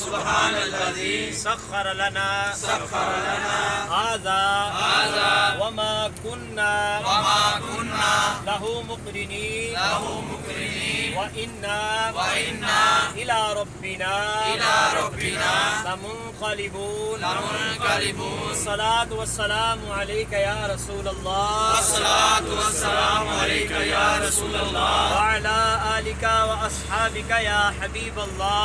सुब्हानल्लज़ी सख्खर लना हाज़ा वमा कुन्ना लहू मुक़रिनीन व इन्ना इला रब्बिना लमुनक़लिबून। अस्सलातु वस्सलामु अलैका या रसूलल्लाह व अला आलिका व अस्हाबिका या हबीबल्लाह।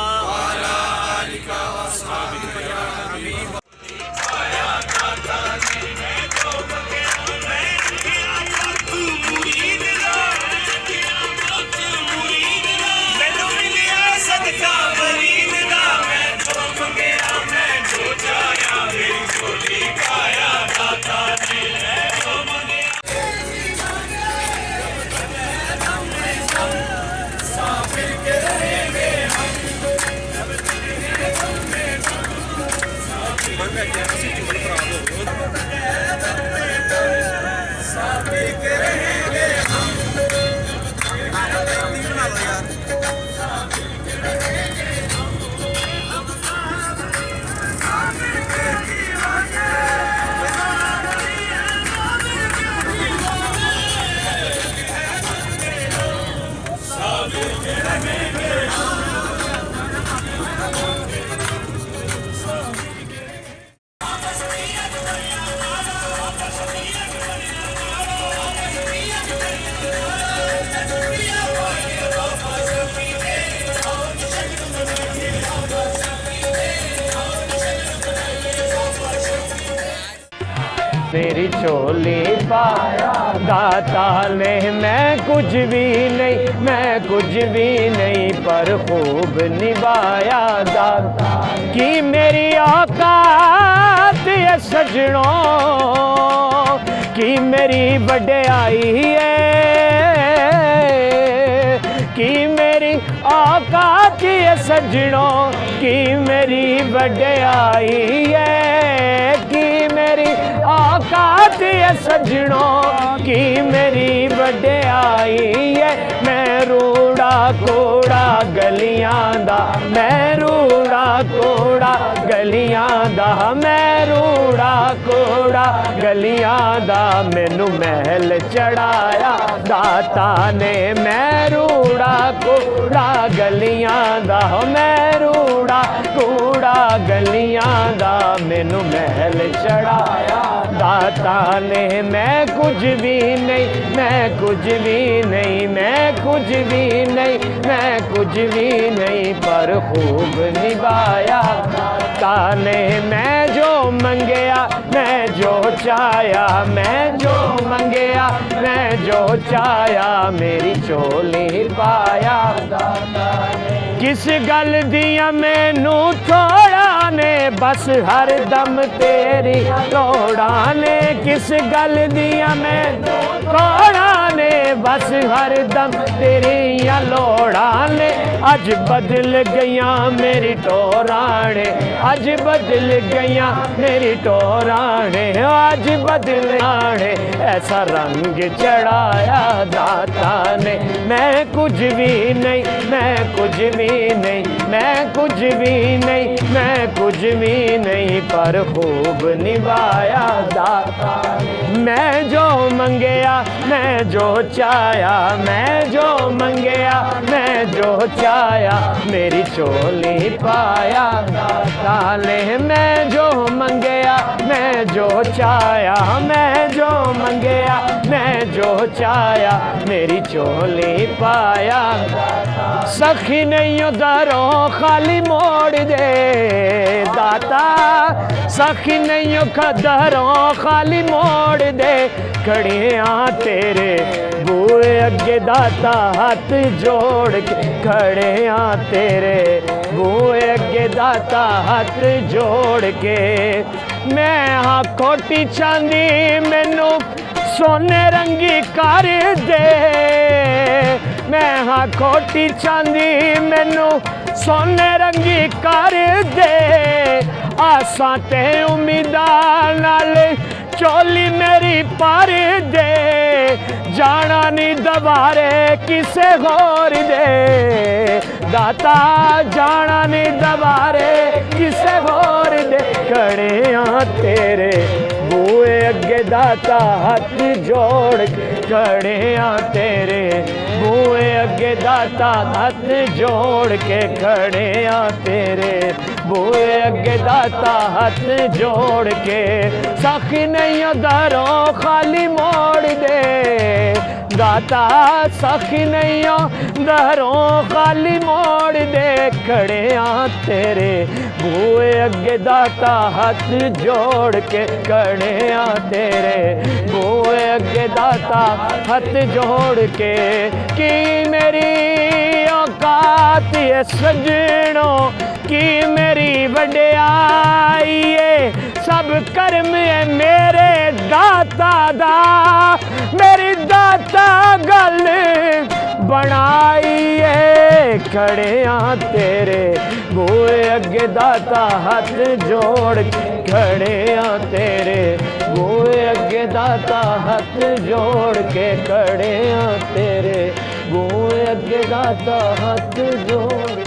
तेरी चोली पाया दाता ने, मैं कुछ भी नहीं पर खूब निभाया दाता की मेरी औकात ये सजनों की मेरी वड्याई है कि मेरी औकात ये सजनों की मेरी वड्याई है कि मेरी औकात ये सजनों की मेरी वड्याई है। मैं रूड़ा कोड़ा गलियां दा, मैं रूड़ा कोड़ा गलियां दा, मैं रूड़ा कोड़ा गलियां दा, मैनू महल चढ़ाया दाता ने। मैं रूड़ा कोड़ा गलियां दा, मैं रूड़ा कोड़ा गलियां दा, मैनू महल चढ़ाया दाता ने। मैं कुछ भी नहीं, मैं कुछ भी नहीं, मैं कुछ भी नहीं, मैं कुछ भी नहीं पर खूब निभाया दाता ने। मैं जो मंगया मैं जो चाया, मैं जो मंगया मैं जो चाया, मेरी चोली पाया दाता ने। किस गल दिया मैनू थोड़ा ने, बस हर दम तेरी लोड़ा ने। किस गल दिया मैनू थोड़ा ने, बस हर दम तेरी लोड़ा ने। अज बदल गया मेरी टोराने, अज बदल गया मेरी टोराने, अज बदल आने ऐसा रंग चढ़ाया दाता ने। मैं कुछ भी नहीं, मैं कुछ भी नहीं, मैं कुछ भी नहीं, मैं कुछ भी नहीं पर खूब निभाया दाता ने। मैं जो मंगया मैं जो चाया, मैं जो मंगया मैं जो चाया, मेरी चोली पाया दाता ने। मैं जो मंगया मैं जो चाया, मैं जो मंगया मैं जो चाया, मेरी चोली पाया दाता। सखी नहीं उधरों खाली मोड़ दे दाता, सखी नहीं खदरों खाली मोड़ दे। खड़े हाँ तेरे बूए अगे दाता हाथ जोड़ के खड़े हाँ तेरे बूए अगे दाता हाथ जोड़ के। मैं हाँ खोटी चांदी मैनू सोने रंगी कर दे, मैं हाँ खोटी चांदी मैनू सोने रंगी कर दे। आसां ते उम्मीदां नाल चोली मेरी पर दे, जाना नहीं दबारे किसे होर दे दाता, जाना नहीं दबारे किसे होर दे। खड़े हाँ तेरे बूए अगे दाता हाथ जोड़ के खड़े हाँ तेरे बूए अगे दाता हाथ जोड़ के खड़े हाँ तेरे बूए अगे दाता हाथ जोड़ के। सखी नहीं दरों खाली मोड़ दे दाता, सखी नहीं दरों खाली मोड़ दे। खड़े हाँ तेरे बूए अगे दाता हाथ जोड़ के खड़े हाँ तेरे बूए अगे दाता हाथ जोड़ के। कि मेरी औकात है सजनों की मेरी वड्याई है, सब कर्म है मेरे दाता दा, मेरी दाता गल बनाई है। खड़े हाँ तेरे बूए अगे दाता हाथ जोड़ के खड़े हाँ तेरे बूए अगे दाता हाथ जोड़ के खड़े हाँ तेरे बूए अगे दाता हाथ जोड़